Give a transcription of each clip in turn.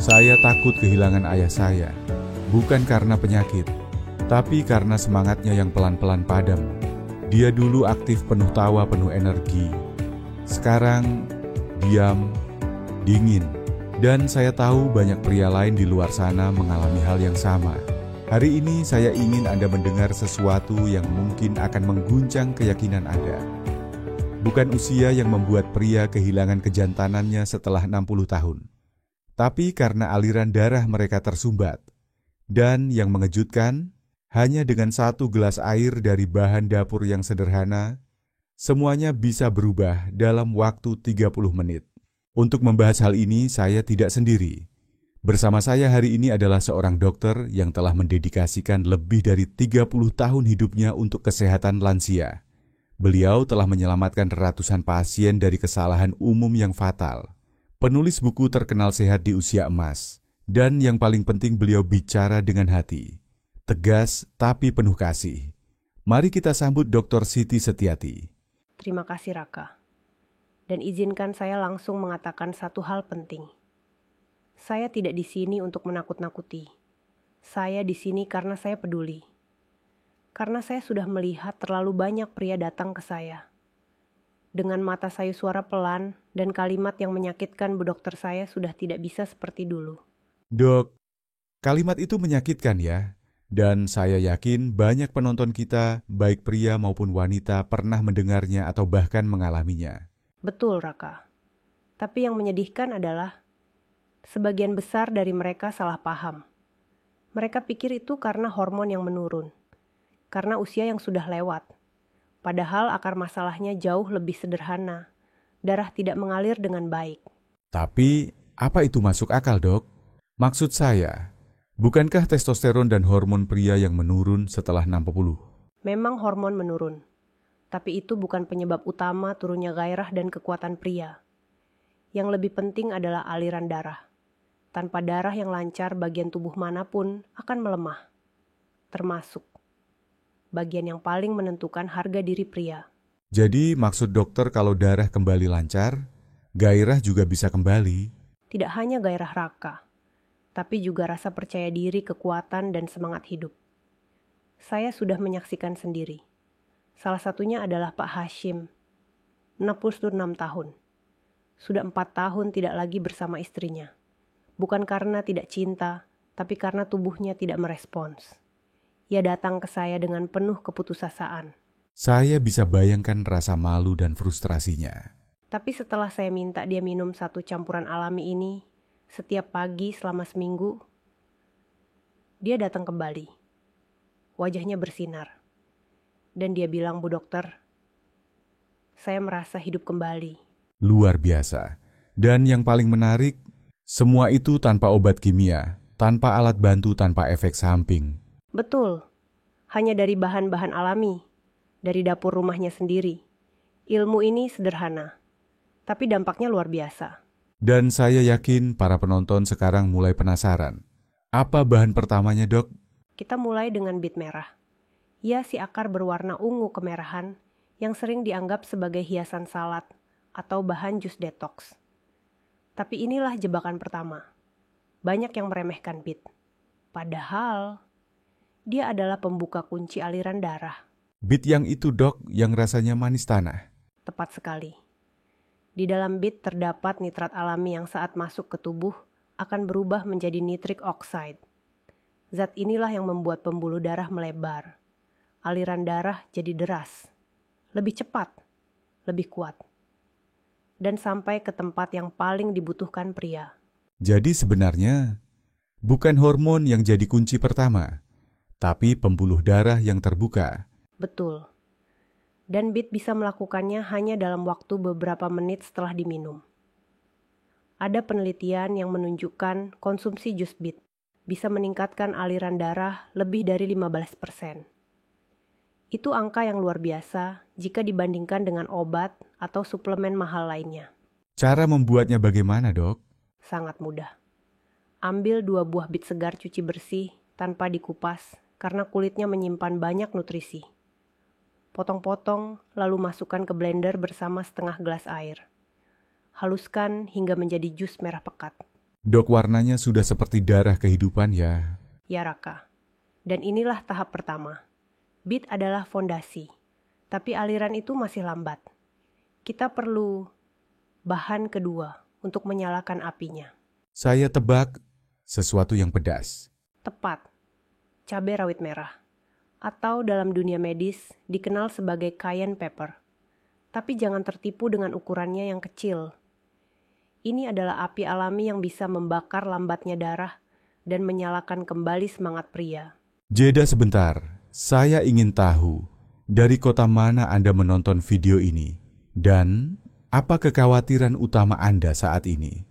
Saya takut kehilangan ayah saya, bukan karena penyakit, tapi karena semangatnya yang pelan-pelan padam. Dia dulu aktif, penuh tawa, penuh energi. Sekarang diam, dingin. Dan saya tahu banyak pria lain di luar sana mengalami hal yang sama. Hari ini saya ingin Anda mendengar sesuatu yang mungkin akan mengguncang keyakinan Anda. Bukan usia yang membuat pria kehilangan kejantanannya setelah 60 tahun, tapi karena aliran darah mereka tersumbat. Dan yang mengejutkan, hanya dengan 1 gelas air dari bahan dapur yang sederhana, semuanya bisa berubah dalam waktu 30 menit. Untuk membahas hal ini, saya tidak sendiri. Bersama saya hari ini adalah seorang dokter yang telah mendedikasikan lebih dari 30 tahun hidupnya untuk kesehatan lansia. Beliau telah menyelamatkan ratusan pasien dari kesalahan umum yang fatal. Penulis buku terkenal sehat di usia emas. Dan yang paling penting, beliau bicara dengan hati. Tegas tapi penuh kasih. Mari kita sambut Dr. Siti Setiati. Terima kasih Raka. Dan izinkan saya langsung mengatakan satu hal penting. Saya tidak di sini untuk menakut-nakuti. Saya di sini karena saya peduli. Karena saya sudah melihat terlalu banyak pria datang ke saya. Dengan mata sayu suara pelan dan kalimat yang menyakitkan, Bu Dokter, saya sudah tidak bisa seperti dulu. Dok, kalimat itu menyakitkan ya. Dan saya yakin banyak penonton kita, baik pria maupun wanita, pernah mendengarnya atau bahkan mengalaminya. Betul, Raka. Tapi yang menyedihkan adalah sebagian besar dari mereka salah paham. Mereka pikir itu karena hormon yang menurun, karena usia yang sudah lewat. Padahal akar masalahnya jauh lebih sederhana. Darah tidak mengalir dengan baik. Tapi, apa itu masuk akal, Dok? Maksud saya, bukankah testosteron dan hormon pria yang menurun setelah 60? Memang hormon menurun, tapi itu bukan penyebab utama turunnya gairah dan kekuatan pria. Yang lebih penting adalah aliran darah. Tanpa darah yang lancar, bagian tubuh manapun akan melemah. Termasuk bagian yang paling menentukan harga diri pria. Jadi maksud dokter kalau darah kembali lancar, gairah juga bisa kembali. Tidak hanya gairah Raka, tapi juga rasa percaya diri, kekuatan, dan semangat hidup. Saya sudah menyaksikan sendiri. Salah satunya adalah Pak Hashim, 66 tahun. Sudah 4 tahun tidak lagi bersama istrinya. Bukan karena tidak cinta, tapi karena tubuhnya tidak merespons. Ia datang ke saya dengan penuh keputusasaan. Saya bisa bayangkan rasa malu dan frustrasinya. Tapi setelah saya minta dia minum 1 campuran alami ini, setiap pagi selama seminggu, dia datang kembali. Wajahnya bersinar. Dan dia bilang, Bu Dokter, saya merasa hidup kembali. Luar biasa. Dan yang paling menarik, semua itu tanpa obat kimia, tanpa alat bantu, tanpa efek samping. Betul, hanya dari bahan-bahan alami, dari dapur rumahnya sendiri. Ilmu ini sederhana, tapi dampaknya luar biasa. Dan saya yakin para penonton sekarang mulai penasaran. Apa bahan pertamanya, Dok? Kita mulai dengan bit merah. Ia si akar berwarna ungu kemerahan yang sering dianggap sebagai hiasan salad atau bahan jus detox. Tapi inilah jebakan pertama. Banyak yang meremehkan bit. Padahal dia adalah pembuka kunci aliran darah. Bit yang itu, Dok, yang rasanya manis tanah. Tepat sekali. Di dalam bit terdapat nitrat alami yang saat masuk ke tubuh akan berubah menjadi nitric oxide. Zat inilah yang membuat pembuluh darah melebar. Aliran darah jadi deras, lebih cepat, lebih kuat, dan sampai ke tempat yang paling dibutuhkan pria. Jadi sebenarnya bukan hormon yang jadi kunci pertama, tapi pembuluh darah yang terbuka. Betul. Dan bit bisa melakukannya hanya dalam waktu beberapa menit setelah diminum. Ada penelitian yang menunjukkan konsumsi jus bit bisa meningkatkan aliran darah lebih dari 15%. Itu angka yang luar biasa jika dibandingkan dengan obat atau suplemen mahal lainnya. Cara membuatnya bagaimana, Dok? Sangat mudah. Ambil 2 buah bit segar, cuci bersih tanpa dikupas karena kulitnya menyimpan banyak nutrisi. Potong-potong lalu masukkan ke blender bersama setengah gelas air. Haluskan hingga menjadi jus merah pekat. Dok, warnanya sudah seperti darah kehidupan ya. Ya Raka, dan inilah tahap pertama. Beat adalah fondasi, tapi aliran itu masih lambat. Kita perlu bahan kedua untuk menyalakan apinya. Saya tebak sesuatu yang pedas. Tepat, cabai rawit merah. Atau dalam dunia medis dikenal sebagai cayenne pepper. Tapi jangan tertipu dengan ukurannya yang kecil. Ini adalah api alami yang bisa membakar lambatnya darah dan menyalakan kembali semangat pria. Jeda sebentar, saya ingin tahu dari kota mana Anda menonton video ini dan apa kekhawatiran utama Anda saat ini.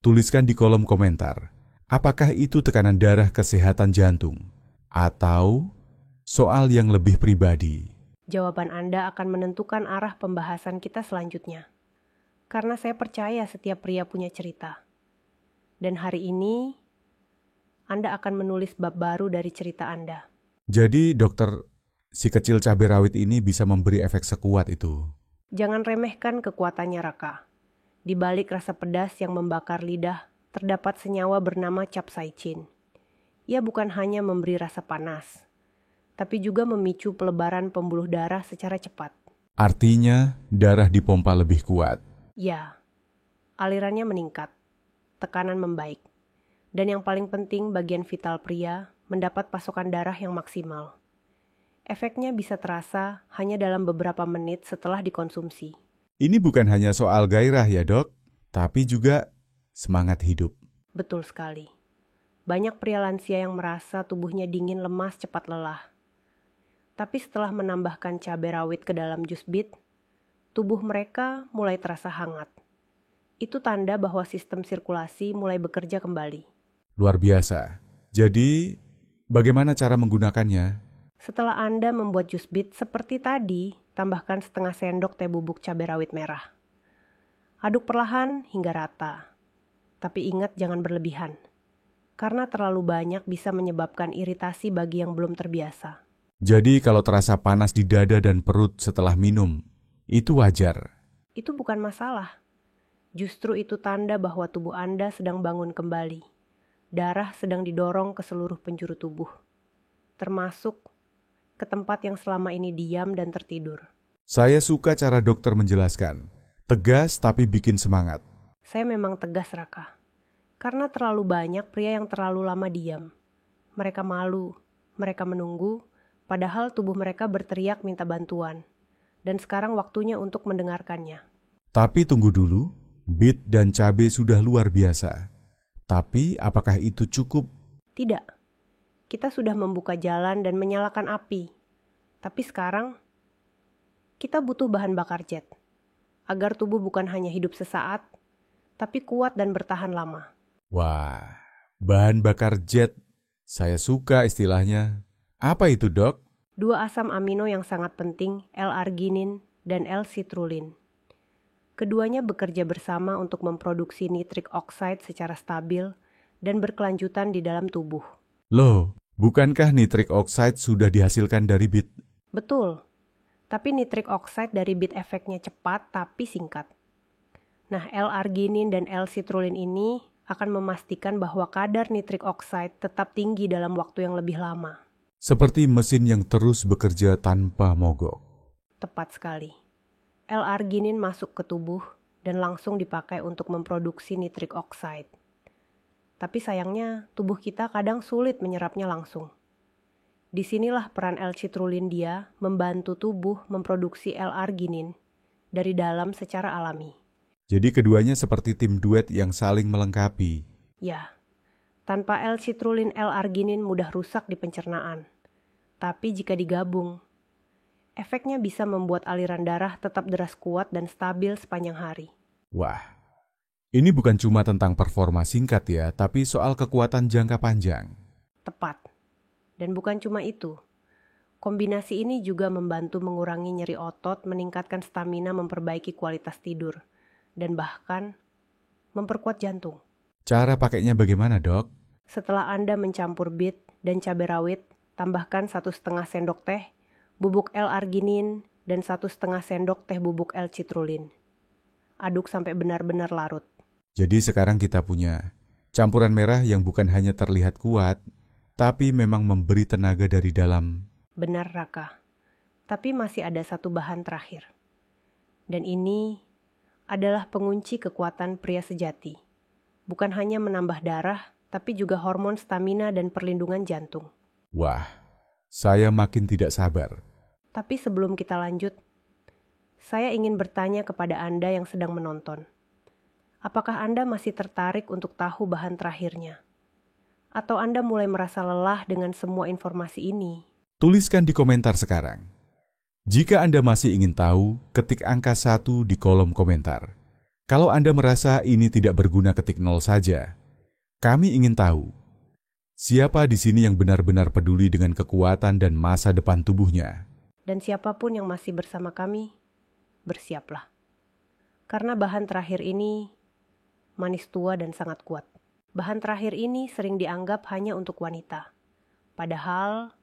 Tuliskan di kolom komentar, apakah itu tekanan darah, kesehatan jantung, atau soal yang lebih pribadi. Jawaban Anda akan menentukan arah pembahasan kita selanjutnya. Karena saya percaya setiap pria punya cerita. Dan hari ini, Anda akan menulis bab baru dari cerita Anda. Jadi, dokter, si kecil cabai rawit ini bisa memberi efek sekuat itu. Jangan remehkan kekuatannya, Raka. Di balik rasa pedas yang membakar lidah, terdapat senyawa bernama capsaicin. Ia bukan hanya memberi rasa panas, tapi juga memicu pelebaran pembuluh darah secara cepat. Artinya, darah dipompa lebih kuat. Ya, alirannya meningkat, tekanan membaik, dan yang paling penting bagian vital pria mendapat pasokan darah yang maksimal. Efeknya bisa terasa hanya dalam beberapa menit setelah dikonsumsi. Ini bukan hanya soal gairah ya dok, tapi juga semangat hidup. Betul sekali. Banyak pria lansia yang merasa tubuhnya dingin, lemas, cepat lelah. Tapi setelah menambahkan cabai rawit ke dalam jus beet, tubuh mereka mulai terasa hangat. Itu tanda bahwa sistem sirkulasi mulai bekerja kembali. Luar biasa. Jadi, bagaimana cara menggunakannya? Setelah Anda membuat jus beet seperti tadi, tambahkan setengah sendok teh bubuk cabai rawit merah. Aduk perlahan hingga rata. Tapi ingat jangan berlebihan. Karena terlalu banyak bisa menyebabkan iritasi bagi yang belum terbiasa. Jadi kalau terasa panas di dada dan perut setelah minum, itu wajar. Itu bukan masalah. Justru itu tanda bahwa tubuh Anda sedang bangun kembali. Darah sedang didorong ke seluruh penjuru tubuh. Termasuk ke tempat yang selama ini diam dan tertidur. Saya suka cara dokter menjelaskan. Tegas tapi bikin semangat. Saya memang tegas, Raka. Karena terlalu banyak pria yang terlalu lama diam. Mereka malu, mereka menunggu, padahal tubuh mereka berteriak minta bantuan. Dan sekarang waktunya untuk mendengarkannya. Tapi tunggu dulu, beet dan cabai sudah luar biasa. Tapi apakah itu cukup? Tidak. Kita sudah membuka jalan dan menyalakan api. Tapi sekarang, kita butuh bahan bakar jet. Agar tubuh bukan hanya hidup sesaat, tapi kuat dan bertahan lama. Wah, bahan bakar jet. Saya suka istilahnya. Apa itu dok? Dua asam amino yang sangat penting, L-arginin dan L-citrulline. Keduanya bekerja bersama untuk memproduksi nitric oxide secara stabil dan berkelanjutan di dalam tubuh. Loh, bukankah nitric oxide sudah dihasilkan dari beet? Betul, tapi nitric oxide dari beet efeknya cepat tapi singkat. Nah, L-arginin dan L-citrulline ini akan memastikan bahwa kadar nitric oxide tetap tinggi dalam waktu yang lebih lama. Seperti mesin yang terus bekerja tanpa mogok. Tepat sekali. L-arginin masuk ke tubuh dan langsung dipakai untuk memproduksi nitric oxide. Tapi sayangnya tubuh kita kadang sulit menyerapnya langsung. Disinilah peran L-citrulline dia membantu tubuh memproduksi L-arginin dari dalam secara alami. Jadi keduanya seperti tim duet yang saling melengkapi. Ya, tanpa L-citrulline, L-arginin mudah rusak di pencernaan. Tapi jika digabung, efeknya bisa membuat aliran darah tetap deras kuat dan stabil sepanjang hari. Wah, ini bukan cuma tentang performa singkat ya, tapi soal kekuatan jangka panjang. Tepat. Dan bukan cuma itu. Kombinasi ini juga membantu mengurangi nyeri otot, meningkatkan stamina, memperbaiki kualitas tidur, dan bahkan memperkuat jantung. Cara pakainya bagaimana dok? Setelah Anda mencampur beet dan cabai rawit, tambahkan 1,5 sendok teh bubuk L-arginin dan 1,5 sendok teh bubuk L-citrulline. Aduk sampai benar-benar larut. Jadi sekarang kita punya Campuran merah yang bukan hanya terlihat kuat, tapi memang memberi tenaga dari dalam. Benar, Raka. Tapi masih ada satu bahan terakhir. Dan ini adalah pengunci kekuatan pria sejati. Bukan hanya menambah darah, tapi juga hormon stamina dan perlindungan jantung. Wah, saya makin tidak sabar. Tapi sebelum kita lanjut, saya ingin bertanya kepada Anda yang sedang menonton. Apakah Anda masih tertarik untuk tahu bahan terakhirnya? Atau Anda mulai merasa lelah dengan semua informasi ini? Tuliskan di komentar sekarang. Jika Anda masih ingin tahu, ketik angka 1 di kolom komentar. Kalau Anda merasa ini tidak berguna, ketik 0 saja. Kami ingin tahu, siapa di sini yang benar-benar peduli dengan kekuatan dan masa depan tubuhnya? Dan siapapun yang masih bersama kami, bersiaplah. Karena bahan terakhir ini manis tua dan sangat kuat. Bahan terakhir ini sering dianggap hanya untuk wanita. Padahal,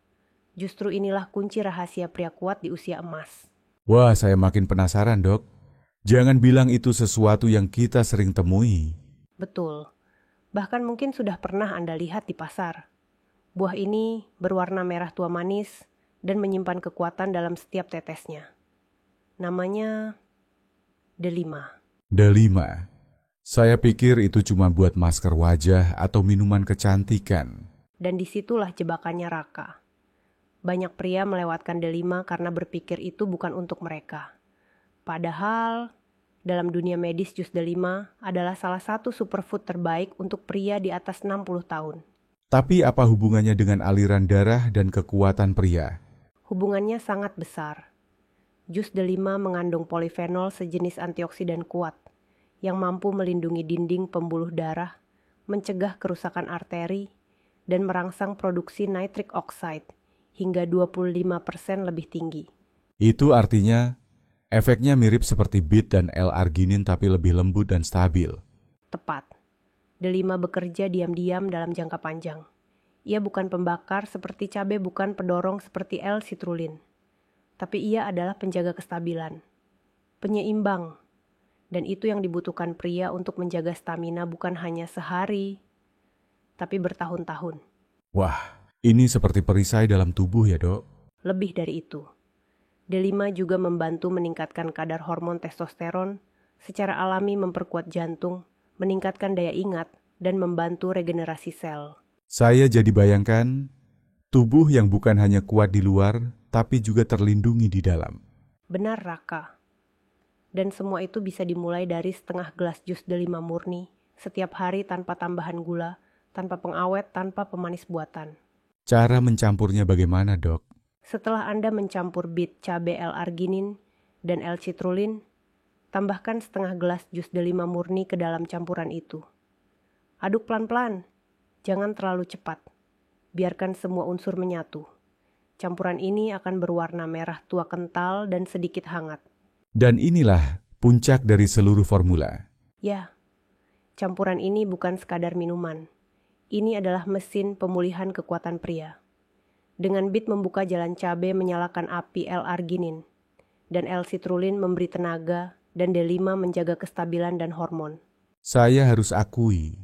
justru inilah kunci rahasia pria kuat di usia emas. Wah, saya makin penasaran, Dok. Jangan bilang itu sesuatu yang kita sering temui. Betul. Bahkan mungkin sudah pernah Anda lihat di pasar. Buah ini berwarna merah tua manis dan menyimpan kekuatan dalam setiap tetesnya. Namanya delima. Delima. Saya pikir itu cuma buat masker wajah atau minuman kecantikan. Dan disitulah jebakannya, Raka. Banyak pria melewatkan delima karena berpikir itu bukan untuk mereka. Padahal, dalam dunia medis jus delima adalah salah satu superfood terbaik untuk pria di atas 60 tahun. Tapi apa hubungannya dengan aliran darah dan kekuatan pria? Hubungannya sangat besar. Jus delima mengandung polifenol sejenis antioksidan kuat yang mampu melindungi dinding pembuluh darah, mencegah kerusakan arteri, dan merangsang produksi nitric oxide hingga 25% lebih tinggi. Itu artinya efeknya mirip seperti bit dan L-arginin tapi lebih lembut dan stabil. Tepat. Delima bekerja diam-diam dalam jangka panjang. Ia bukan pembakar seperti cabai, bukan pendorong seperti L-citrulline. Tapi ia adalah penjaga kestabilan, penyeimbang. Dan itu yang dibutuhkan pria untuk menjaga stamina bukan hanya sehari, tapi bertahun-tahun. Wah, ini seperti perisai dalam tubuh ya, Dok? Lebih dari itu. Delima juga membantu meningkatkan kadar hormon testosteron, secara alami memperkuat jantung, meningkatkan daya ingat, dan membantu regenerasi sel. Saya jadi bayangkan tubuh yang bukan hanya kuat di luar, tapi juga terlindungi di dalam. Benar, Raka. Dan semua itu bisa dimulai dari setengah gelas jus delima murni setiap hari tanpa tambahan gula, tanpa pengawet, tanpa pemanis buatan. Cara mencampurnya bagaimana, Dok? Setelah Anda mencampur bit cabai L-arginin dan L-citrulline, tambahkan setengah gelas jus delima murni ke dalam campuran itu. Aduk pelan-pelan, jangan terlalu cepat. Biarkan semua unsur menyatu. Campuran ini akan berwarna merah tua kental dan sedikit hangat. Dan inilah puncak dari seluruh formula. Ya, campuran ini bukan sekadar minuman. Ini adalah mesin pemulihan kekuatan pria. Dengan bit membuka jalan cabai menyalakan api L-arginin, dan L-citrulline memberi tenaga, dan delima menjaga kestabilan dan hormon. Saya harus akui,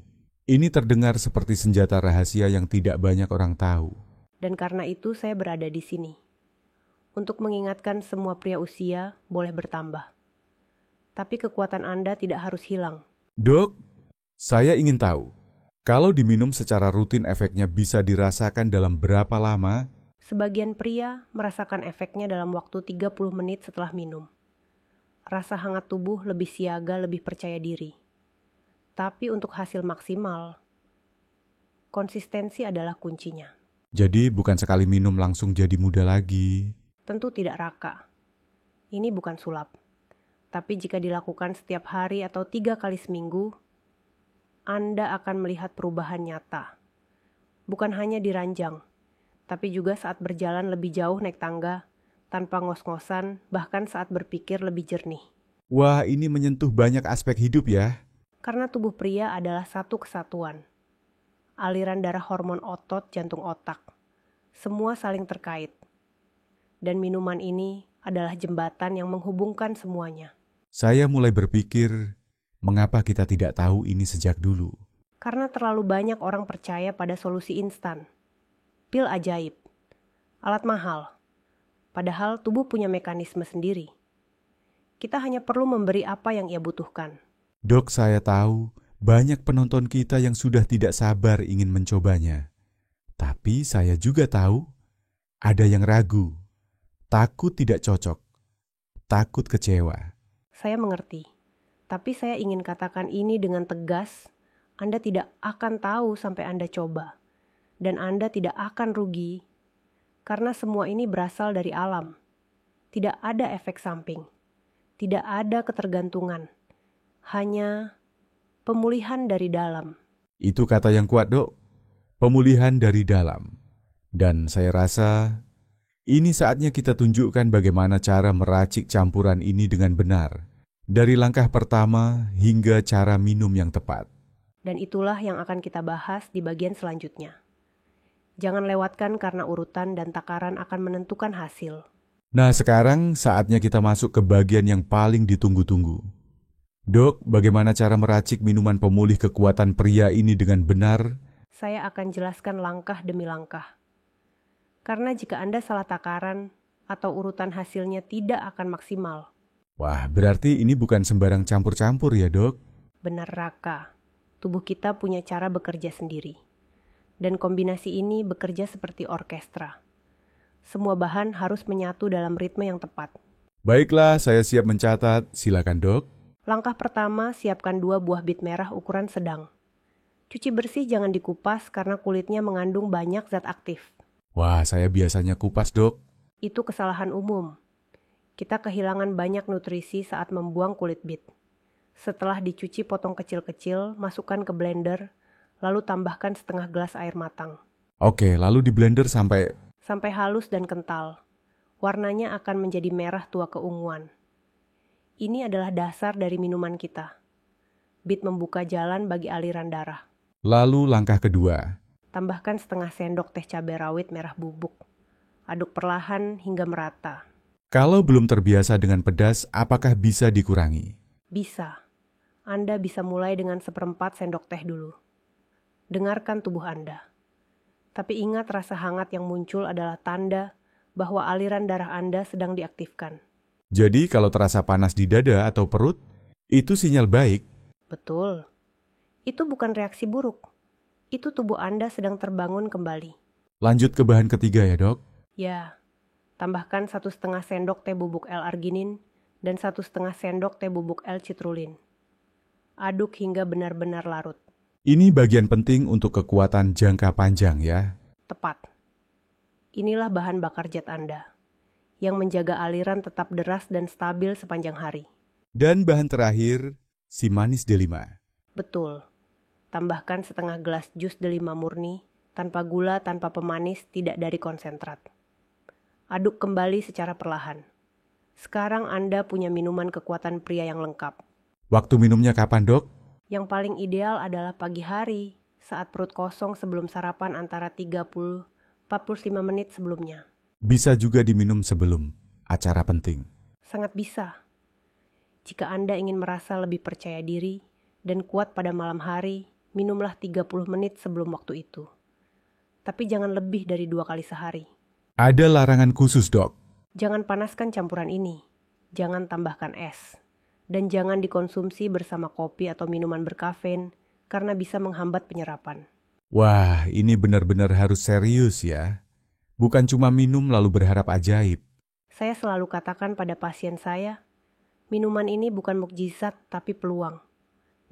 ini terdengar seperti senjata rahasia yang tidak banyak orang tahu. Dan karena itu saya berada di sini. Untuk mengingatkan semua pria usia boleh bertambah. Tapi kekuatan Anda tidak harus hilang. Dok, saya ingin tahu, kalau diminum secara rutin efeknya bisa dirasakan dalam berapa lama? Sebagian pria merasakan efeknya dalam waktu 30 menit setelah minum. Rasa hangat tubuh lebih siaga, lebih percaya diri. Tapi untuk hasil maksimal, konsistensi adalah kuncinya. Jadi bukan sekali minum langsung jadi muda lagi. Tentu tidak, Raka. Ini bukan sulap. Tapi jika dilakukan setiap hari atau 3 kali seminggu, Anda akan melihat perubahan nyata. Bukan hanya di ranjang, tapi juga saat berjalan lebih jauh naik tangga, tanpa ngos-ngosan, bahkan saat berpikir lebih jernih. Wah, ini menyentuh banyak aspek hidup ya. Karena tubuh pria adalah satu kesatuan. Aliran darah, hormon otot, jantung, otak. Semua saling terkait. Dan minuman ini adalah jembatan yang menghubungkan semuanya. Saya mulai berpikir, mengapa kita tidak tahu ini sejak dulu? Karena terlalu banyak orang percaya pada solusi instan. Pil ajaib, alat mahal. Padahal tubuh punya mekanisme sendiri. Kita hanya perlu memberi apa yang ia butuhkan. Dok, saya tahu banyak penonton kita yang sudah tidak sabar ingin mencobanya. Tapi saya juga tahu ada yang ragu, takut tidak cocok, takut kecewa. Saya mengerti, tapi saya ingin katakan ini dengan tegas. Anda tidak akan tahu sampai Anda coba, dan Anda tidak akan rugi, karena semua ini berasal dari alam. Tidak ada efek samping, tidak ada ketergantungan, hanya pemulihan dari dalam. Itu kata yang kuat, Dok. Pemulihan dari dalam. Dan saya rasa ini saatnya kita tunjukkan bagaimana cara meracik campuran ini dengan benar. Dari langkah pertama hingga cara minum yang tepat. Dan itulah yang akan kita bahas di bagian selanjutnya. Jangan lewatkan karena urutan dan takaran akan menentukan hasil. Nah, sekarang saatnya kita masuk ke bagian yang paling ditunggu-tunggu. Dok, bagaimana cara meracik minuman pemulih kekuatan pria ini dengan benar? Saya akan jelaskan langkah demi langkah. Karena jika Anda salah takaran atau urutan hasilnya tidak akan maksimal. Wah, berarti ini bukan sembarang campur-campur ya, Dok? Benar, Raka. Tubuh kita punya cara bekerja sendiri. Dan kombinasi ini bekerja seperti orkestra. Semua bahan harus menyatu dalam ritme yang tepat. Baiklah, saya siap mencatat. Silakan, Dok. Langkah pertama, siapkan 2 buah bit merah ukuran sedang. Cuci bersih, jangan dikupas karena kulitnya mengandung banyak zat aktif. Wah, saya biasanya kupas, Dok. Itu kesalahan umum. Kita kehilangan banyak nutrisi saat membuang kulit bit. Setelah dicuci potong kecil-kecil, masukkan ke blender, lalu tambahkan setengah gelas air matang. Oke, lalu di blender sampai halus dan kental. Warnanya akan menjadi merah tua keunguan. Ini adalah dasar dari minuman kita. Bit membuka jalan bagi aliran darah. Lalu langkah kedua. Tambahkan setengah sendok teh cabai rawit merah bubuk. Aduk perlahan hingga merata. Kalau belum terbiasa dengan pedas, apakah bisa dikurangi? Bisa. Anda bisa mulai dengan 1/4 sendok teh dulu. Dengarkan tubuh Anda. Tapi ingat, rasa hangat yang muncul adalah tanda bahwa aliran darah Anda sedang diaktifkan. Jadi kalau terasa panas di dada atau perut, itu sinyal baik. Betul. Itu bukan reaksi buruk. Itu tubuh Anda sedang terbangun kembali. Lanjut ke bahan ketiga ya, Dok. Ya, tambahkan 1,5 sendok teh bubuk L-arginin dan 1,5 sendok teh bubuk L-citrulin. Aduk hingga benar-benar larut. Ini bagian penting untuk kekuatan jangka panjang ya. Tepat. Inilah bahan bakar zat Anda, yang menjaga aliran tetap deras dan stabil sepanjang hari. Dan bahan terakhir, si manis delima. Betul. Tambahkan setengah gelas jus delima murni, tanpa gula, tanpa pemanis, tidak dari konsentrat. Aduk kembali secara perlahan. Sekarang Anda punya minuman kekuatan pria yang lengkap. Waktu minumnya kapan, Dok? Yang paling ideal adalah pagi hari, saat perut kosong sebelum sarapan antara 30-45 menit sebelumnya. Bisa juga diminum sebelum acara penting. Sangat bisa. Jika Anda ingin merasa lebih percaya diri dan kuat pada malam hari, minumlah 30 menit sebelum waktu itu. Tapi jangan lebih dari 2 kali sehari. Ada larangan khusus, Dok. Jangan panaskan campuran ini. Jangan tambahkan es. Dan jangan dikonsumsi bersama kopi atau minuman berkafein karena bisa menghambat penyerapan. Wah, ini benar-benar harus serius ya. Bukan cuma minum lalu berharap ajaib. Saya selalu katakan pada pasien saya, minuman ini bukan mukjizat tapi peluang.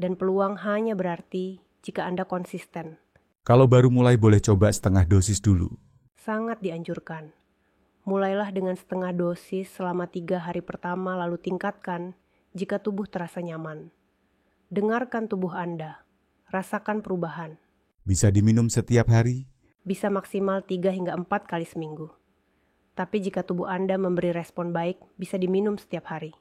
Dan peluang hanya berarti jika Anda konsisten. Kalau baru mulai boleh coba setengah dosis dulu. Sangat dianjurkan. Mulailah dengan setengah dosis selama 3 hari pertama lalu tingkatkan jika tubuh terasa nyaman. Dengarkan tubuh Anda. Rasakan perubahan. Bisa diminum setiap hari? Bisa maksimal 3 hingga 4 kali seminggu. Tapi jika tubuh Anda memberi respon baik, bisa diminum setiap hari.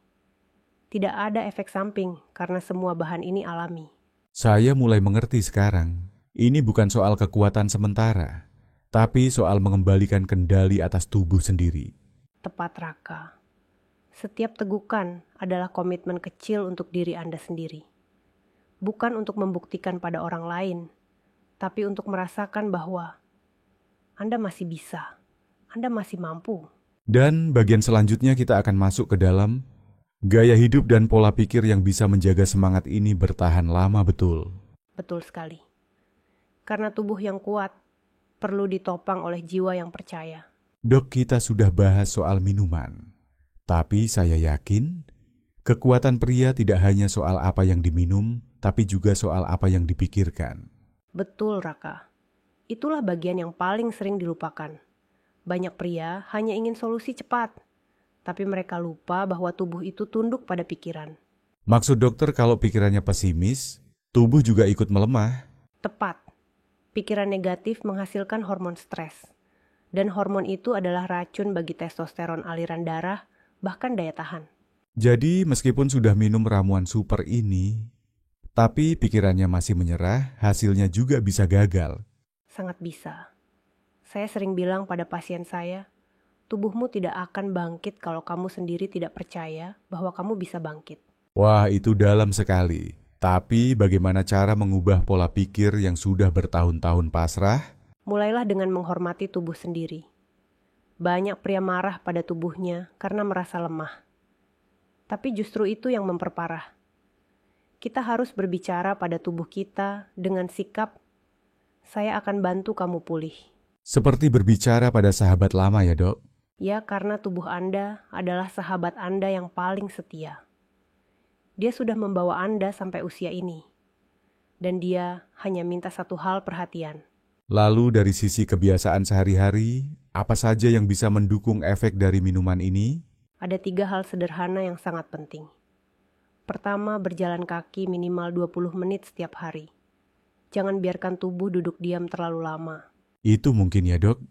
Tidak ada efek samping karena semua bahan ini alami. Saya mulai mengerti sekarang. Ini bukan soal kekuatan sementara, tapi soal mengembalikan kendali atas tubuh sendiri. Tepat, Raka. Setiap tegukan adalah komitmen kecil untuk diri Anda sendiri. Bukan untuk membuktikan pada orang lain, tapi untuk merasakan bahwa Anda masih bisa, Anda masih mampu. Dan bagian selanjutnya kita akan masuk ke dalam gaya hidup dan pola pikir yang bisa menjaga semangat ini bertahan lama betul. Betul sekali. Karena tubuh yang kuat perlu ditopang oleh jiwa yang percaya. Dok, kita sudah bahas soal minuman. Tapi saya yakin kekuatan pria tidak hanya soal apa yang diminum, tapi juga soal apa yang dipikirkan. Betul, Raka. Itulah bagian yang paling sering dilupakan. Banyak pria hanya ingin solusi cepat, tapi mereka lupa bahwa tubuh itu tunduk pada pikiran. Maksud dokter kalau pikirannya pesimis, tubuh juga ikut melemah. Tepat. Pikiran negatif menghasilkan hormon stres. Dan hormon itu adalah racun bagi testosteron aliran darah, bahkan daya tahan. Jadi meskipun sudah minum ramuan super ini, tapi pikirannya masih menyerah, hasilnya juga bisa gagal. Sangat bisa. Saya sering bilang pada pasien saya, tubuhmu tidak akan bangkit kalau kamu sendiri tidak percaya bahwa kamu bisa bangkit. Wah, itu dalam sekali. Tapi bagaimana cara mengubah pola pikir yang sudah bertahun-tahun pasrah? Mulailah dengan menghormati tubuh sendiri. Banyak pria marah pada tubuhnya karena merasa lemah. Tapi justru itu yang memperparah. Kita harus berbicara pada tubuh kita dengan sikap, saya akan bantu kamu pulih. Seperti berbicara pada sahabat lama ya, Dok? Ya, karena tubuh Anda adalah sahabat Anda yang paling setia. Dia sudah membawa Anda sampai usia ini. Dan dia hanya minta satu hal perhatian. Lalu dari sisi kebiasaan sehari-hari, apa saja yang bisa mendukung efek dari minuman ini? Ada 3 hal sederhana yang sangat penting. Pertama, berjalan kaki minimal 20 menit setiap hari. Jangan biarkan tubuh duduk diam terlalu lama. Itu mungkin ya, Dok.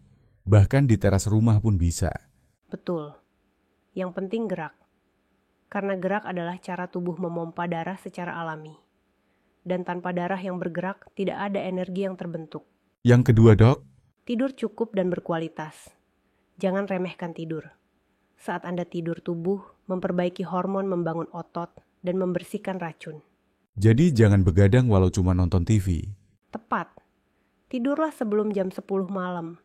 Bahkan di teras rumah pun bisa. Betul. Yang penting gerak. Karena gerak adalah cara tubuh memompa darah secara alami. Dan tanpa darah yang bergerak, tidak ada energi yang terbentuk. Yang kedua, Dok? Tidur cukup dan berkualitas. Jangan remehkan tidur. Saat Anda tidur, tubuh memperbaiki hormon membangun otot dan membersihkan racun. Jadi jangan begadang walau cuma nonton TV. Tepat. Tidurlah sebelum jam 10 malam.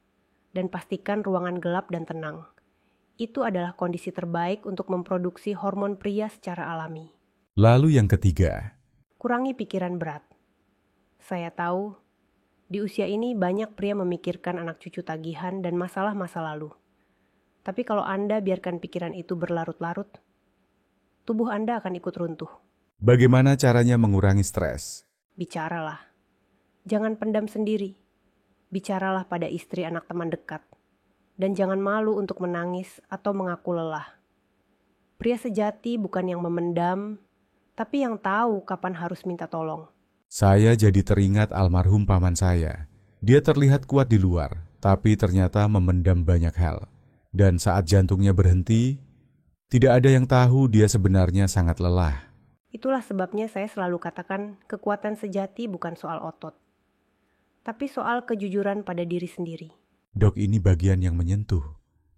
Dan pastikan ruangan gelap dan tenang. Itu adalah kondisi terbaik untuk memproduksi hormon pria secara alami. Lalu yang ketiga? Kurangi pikiran berat. Saya tahu, di usia ini banyak pria memikirkan anak cucu tagihan dan masalah masa lalu. Tapi kalau Anda biarkan pikiran itu berlarut-larut, tubuh Anda akan ikut runtuh. Bagaimana caranya mengurangi stres? Bicaralah. Jangan pendam sendiri. Bicaralah pada istri anak teman dekat. Dan jangan malu untuk menangis atau mengaku lelah. Pria sejati bukan yang memendam, tapi yang tahu kapan harus minta tolong. Saya jadi teringat almarhum paman saya. Dia terlihat kuat di luar, tapi ternyata memendam banyak hal. Dan saat jantungnya berhenti, tidak ada yang tahu dia sebenarnya sangat lelah. Itulah sebabnya saya selalu katakan kekuatan sejati bukan soal otot, tapi soal kejujuran pada diri sendiri. Dok, ini bagian yang menyentuh.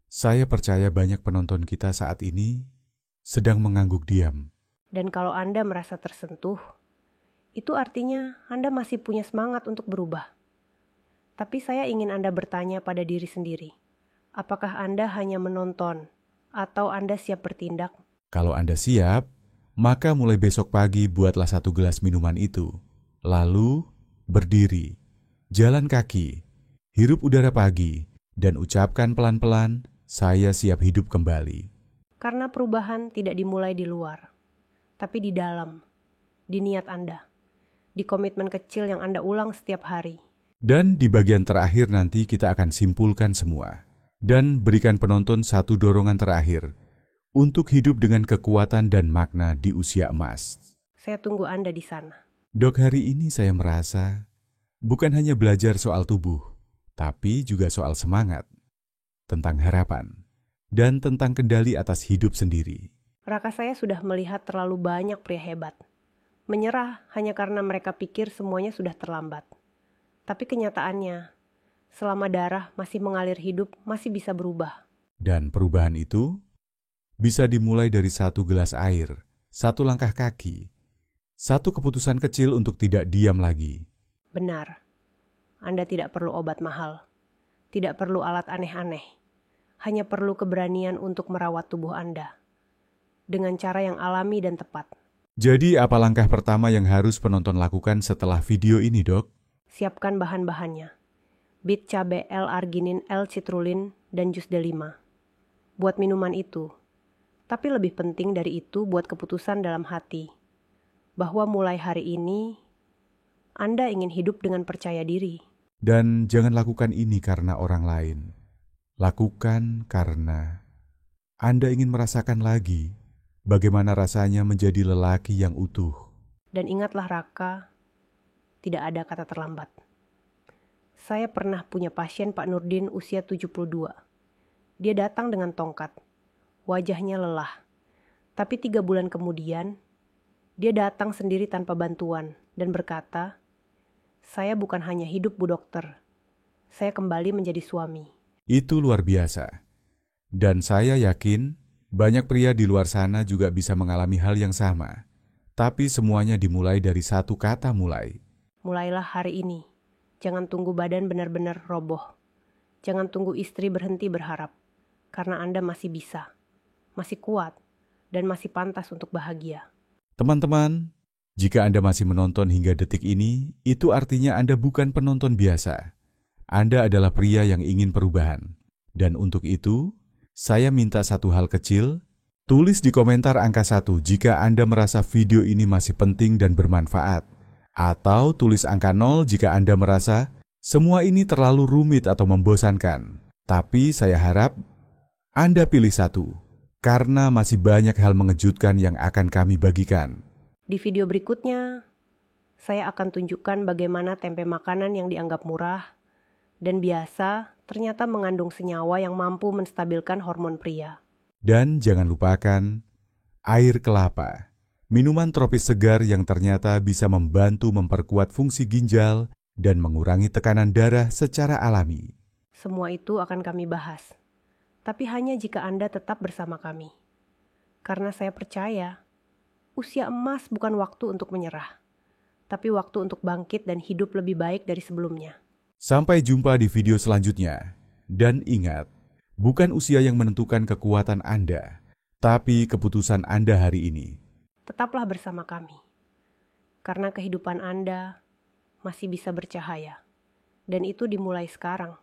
Saya percaya banyak penonton kita saat ini sedang mengangguk diam. Dan kalau Anda merasa tersentuh, itu artinya Anda masih punya semangat untuk berubah. Tapi saya ingin Anda bertanya pada diri sendiri, apakah Anda hanya menonton atau Anda siap bertindak? Kalau Anda siap, maka mulai besok pagi buatlah 1 gelas minuman itu. Lalu berdiri, jalan kaki, hirup udara pagi, dan ucapkan pelan-pelan, saya siap hidup kembali. Karena perubahan tidak dimulai di luar, tapi di dalam, di niat Anda, di komitmen kecil yang Anda ulang setiap hari. Dan di bagian terakhir nanti kita akan simpulkan semua. Dan berikan penonton satu dorongan terakhir untuk hidup dengan kekuatan dan makna di usia emas. Saya tunggu Anda di sana. Dok, hari ini saya merasa bukan hanya belajar soal tubuh, tapi juga soal semangat, tentang harapan, dan tentang kendali atas hidup sendiri. Raka, saya sudah melihat terlalu banyak pria hebat. Menyerah hanya karena mereka pikir semuanya sudah terlambat. Tapi kenyataannya, selama darah masih mengalir hidup, masih bisa berubah. Dan perubahan itu bisa dimulai dari 1 gelas air, 1 langkah kaki, Satu keputusan kecil untuk tidak diam lagi. Benar, Anda tidak perlu obat mahal, tidak perlu alat aneh-aneh, hanya perlu keberanian untuk merawat tubuh Anda dengan cara yang alami dan tepat. Jadi apa langkah pertama yang harus penonton lakukan setelah video ini, Dok? Siapkan bahan-bahannya. Bit cabai, L-arginin, L-citrulin, dan jus delima. Buat minuman itu. Tapi lebih penting dari itu buat keputusan dalam hati. Bahwa mulai hari ini, Anda ingin hidup dengan percaya diri. Dan jangan lakukan ini karena orang lain. Lakukan karena Anda ingin merasakan lagi bagaimana rasanya menjadi lelaki yang utuh. Dan ingatlah Raka, tidak ada kata terlambat. Saya pernah punya pasien Pak Nurdin usia 72. Dia datang dengan tongkat. Wajahnya lelah. Tapi 3 bulan kemudian, dia datang sendiri tanpa bantuan dan berkata, "Saya bukan hanya hidup, Bu Dokter. Saya kembali menjadi suami." Itu luar biasa. Dan saya yakin banyak pria di luar sana juga bisa mengalami hal yang sama. Tapi semuanya dimulai dari satu kata mulai. Mulailah hari ini. Jangan tunggu badan benar-benar roboh. Jangan tunggu istri berhenti berharap. Karena Anda masih bisa, masih kuat, dan masih pantas untuk bahagia. Teman-teman, jika Anda masih menonton hingga detik ini, itu artinya Anda bukan penonton biasa. Anda adalah pria yang ingin perubahan. Dan untuk itu, saya minta satu hal kecil, tulis di komentar angka 1 jika Anda merasa video ini masih penting dan bermanfaat. Atau tulis angka 0 jika Anda merasa semua ini terlalu rumit atau membosankan. Tapi saya harap Anda pilih 1. Karena masih banyak hal mengejutkan yang akan kami bagikan. Di video berikutnya, saya akan tunjukkan bagaimana tempe makanan yang dianggap murah dan biasa ternyata mengandung senyawa yang mampu menstabilkan hormon pria. Dan jangan lupakan air kelapa, minuman tropis segar yang ternyata bisa membantu memperkuat fungsi ginjal dan mengurangi tekanan darah secara alami. Semua itu akan kami bahas. Tapi hanya jika Anda tetap bersama kami. Karena saya percaya, usia emas bukan waktu untuk menyerah, tapi waktu untuk bangkit dan hidup lebih baik dari sebelumnya. Sampai jumpa di video selanjutnya. Dan ingat, bukan usia yang menentukan kekuatan Anda, tapi keputusan Anda hari ini. Tetaplah bersama kami, karena kehidupan Anda masih bisa bercahaya, dan itu dimulai sekarang.